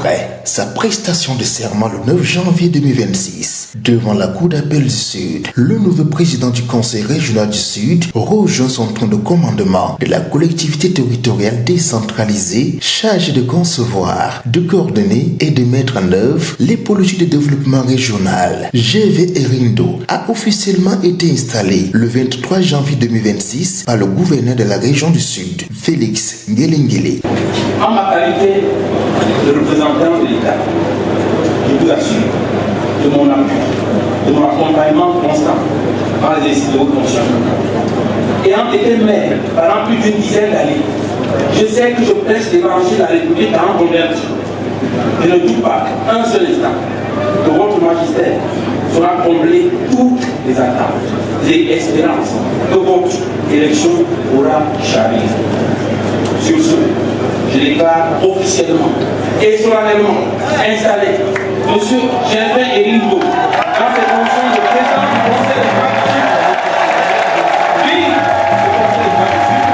après sa prestation de serment le 9 janvier 2026 devant la Cour d'appel du Sud, le nouveau président du Conseil régional du Sud rejoint son tronc de commandement de la collectivité territoriale décentralisée chargée de concevoir, de coordonner et de mettre en œuvre les politiques de développement régional. GV Erindo a officiellement été installé le 23 janvier 2026 par le gouverneur de la région du Sud, Félix Ngelengele. En ma qualité de représentant de l'État, je vous assure de mon appui, de mon accompagnement constant dans les exercices de haute fonction. Ayant été maire pendant plus d'une dizaine d'années, je sais que je prêche d'évangile la République en converti. Je ne doute pas un seul instant que votre magistère saura combler toutes les attentes et espérances que votre élection aura charriées. Sur ce, je déclare officiellement et solennellement installé M. Gervais Erindo dans ses fonctions de président du Conseil régional du Sud. Vive le Conseil régional du Sud,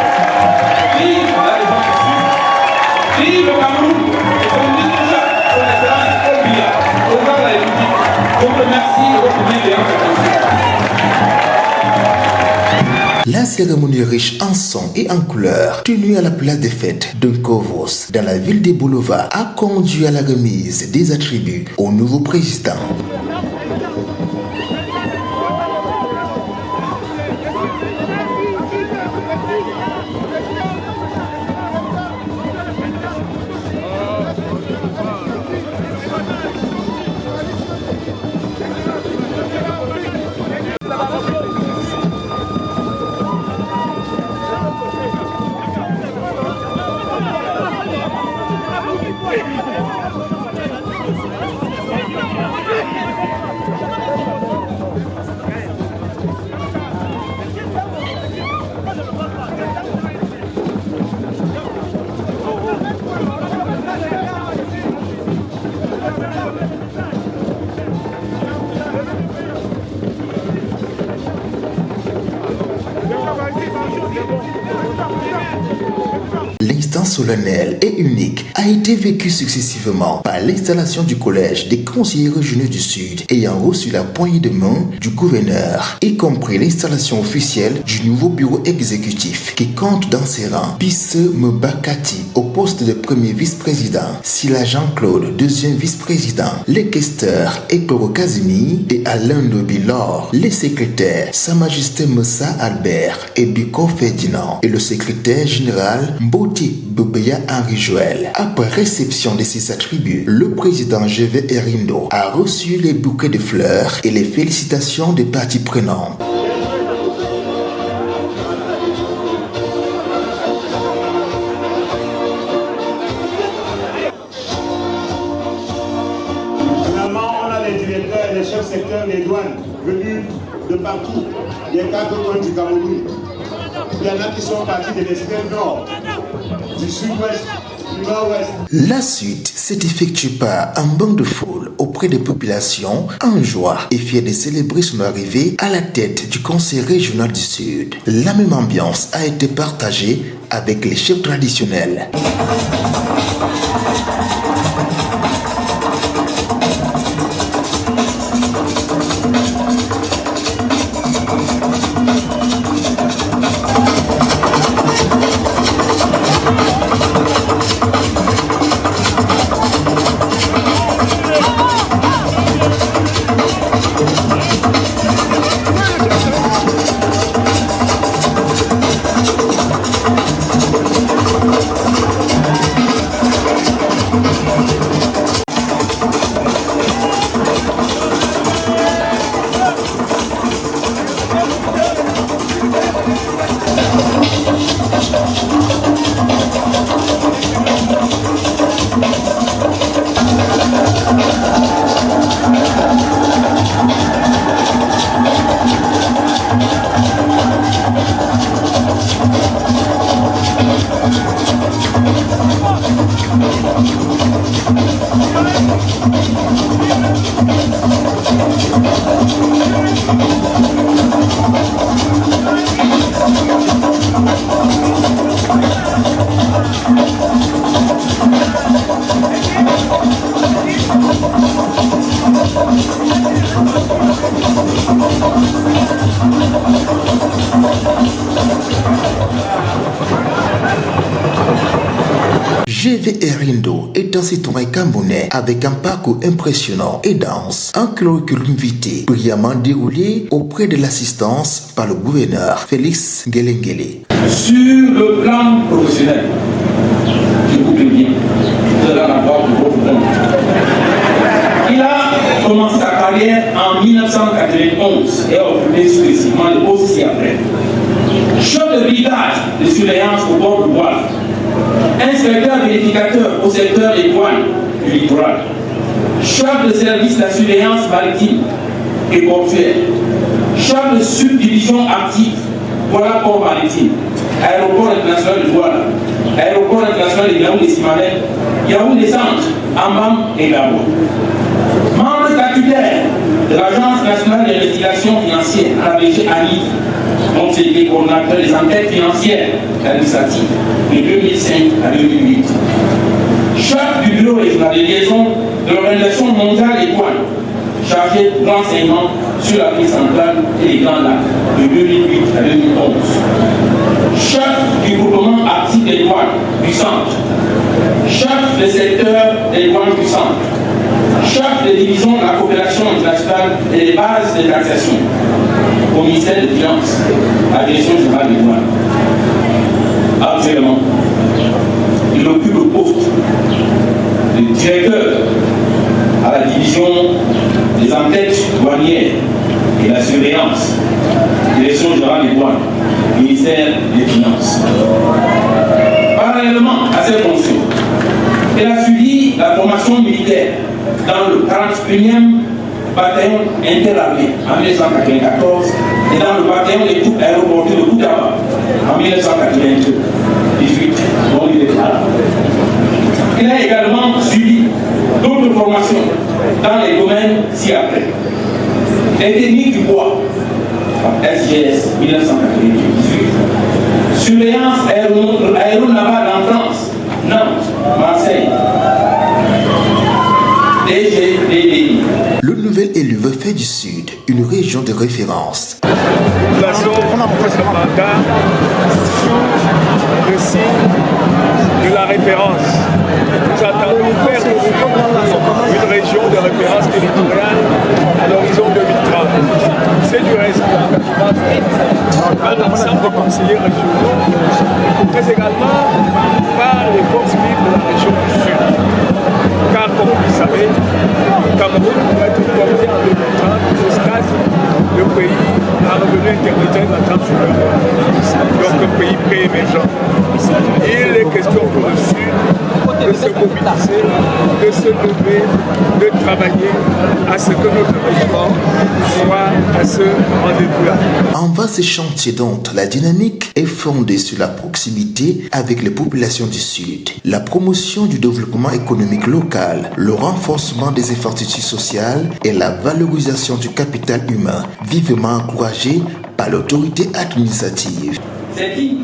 vive la région du Sud, vive le Cameroun et son ministre son excellence Paul Biya, président de la République. Je vous remercie de votre bienveillance attention. La cérémonie riche en sons et en couleurs, tenue à la place des fêtes de Kovos, dans la ville des Boulevards, a conduit à la remise des attributs au nouveau président. L'instant solennel et unique a été vécu successivement par l'installation du collège des conseillers régionaux du Sud ayant reçu la poignée de main du gouverneur, y compris l'installation officielle du nouveau bureau exécutif qui compte dans ses rangs Pisse Mbakati au poste de premier vice-président, Sila Jean-Claude, deuxième vice-président, les questeurs Ekoro Kazimi et Alain Nobilor, les secrétaires Sa Majesté Moussa Albert et Biko Ferdinand et le secrétaire général Mboti Bobeya Henri Joël. Après réception de ces attributs, le président GV Erindo a reçu les bouquets de fleurs et les félicitations des parties prenantes. Finalement, on a les directeurs et les chefs secteurs des douanes venus de partout, des quatre coins du Cameroun. Il y en a qui sont partis de l'extrême nord, du sud-ouest, du nord-ouest. La suite s'est effectuée par un banc de foule auprès des populations en joie et fier de célébrer son arrivée à la tête du Conseil régional du Sud. La même ambiance a été partagée avec les chefs traditionnels. J.V. Erindo est un citoyen camerounais avec un parcours impressionnant et dense, un curriculum vitae brillamment déroulé auprès de l'assistance par le gouverneur Félix Ngelengele. Sur le plan professionnel, j'écoute bien, vous allez en avoir de votre temps. Il a commencé sa carrière en 1991 et a occupé successivement le poste ci-après. Chef de brigade de surveillance au bord du voile, inspecteur vérificateur au secteur des douanes du littoral, chef de service de la surveillance maritime et portuaire, chef de subdivision active, voilà port maritime, aéroport international de Douala, aéroport international de Yaoundé-Simanet, Yaoundé-Centre, Ambam et Gabon. Membre statutaire de l'Agence nationale d'investigation financière, abrégée ANIF, dont il était coordonnateur des enquêtes financières administratives de 2005 à 2008. Chef du bureau régional de liaison de l'Organisation mondiale des douanes, chargé de l'enseignement sur l'Afrique centrale et les Grands Lacs de 2008 à 2011. Chef du groupement actif des douanes du centre. Chef du secteur des douanes du centre. Chef de division de la coopération internationale et des bases de taxation au ministère des Finances, à la Direction générale des douanes. Actuellement, il occupe le poste de directeur à la division des enquêtes douanières et la surveillance, Direction générale des douanes, ministère des Finances. Parallèlement à cette fonction, elle a suivi la formation militaire dans le 41e bataillon interarmé en 1994 et dans le bataillon des troupes aéroportées de Koutaba en 1998, dont il est là. Il a également suivi d'autres formations dans les domaines ci-après. Les techniques du bois, SGS 1998, surveillance aéronavale en France, Nantes, Marseille, DGDDI. Le nouvel élu veut faire du Sud une région de référence. Nous plaçons ce mandat sous le signe de la référence. Nous attendons faire de nous une région de référence territoriale à l'horizon 2030. C'est du reste par l'ensemble des conseillers régionaux, mais également par les forces vives de la région du Sud. Car comme vous le savez, le Cameroun va être porté en 2030 au stade le pays à revenu intermédiaire de la transférence. Donc un pays pré-émergent. Il est question pour le Sud de se mobiliser, de se lever, de travailler à ce que notre région soit à ce rendez-vous-là. En vaste chantier dont la dynamique est fondée sur la proximité avec les populations du Sud, la promotion du développement économique local, le renforcement des infrastructures sociales et la valorisation du capital humain, vivement encouragé par l'autorité administrative. C'est dit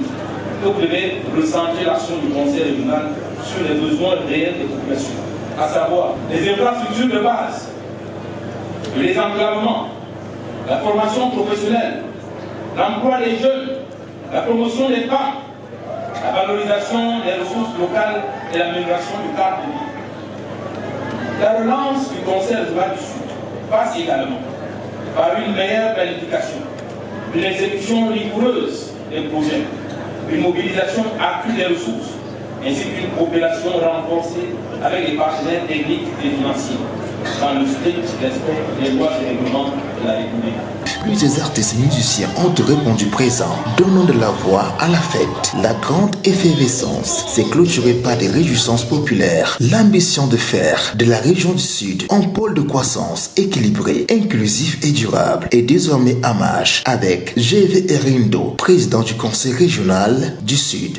que vous devez recentrer l'action du Conseil régional sur les besoins réels des populations, à savoir les infrastructures de base, le désenclavement, la formation professionnelle, l'emploi des jeunes, la promotion des femmes, la valorisation des ressources locales et l'amélioration du cadre de vie. La relance du Conseil régional du Sud passe également par une meilleure planification, une exécution rigoureuse des projets, une mobilisation accrue des ressources, ainsi qu'une coopération renforcée avec les partenaires techniques et financiers, dans le strict respect des lois et règlements de la République. Plusieurs artistes musiciens ont répondu présents, donnant de la voix à la fête. La grande effervescence s'est clôturée par des réjouissances populaires. L'ambition de faire de la région du Sud un pôle de croissance équilibré, inclusif et durable est désormais en marche avec J.V. Erindo, président du Conseil régional du Sud.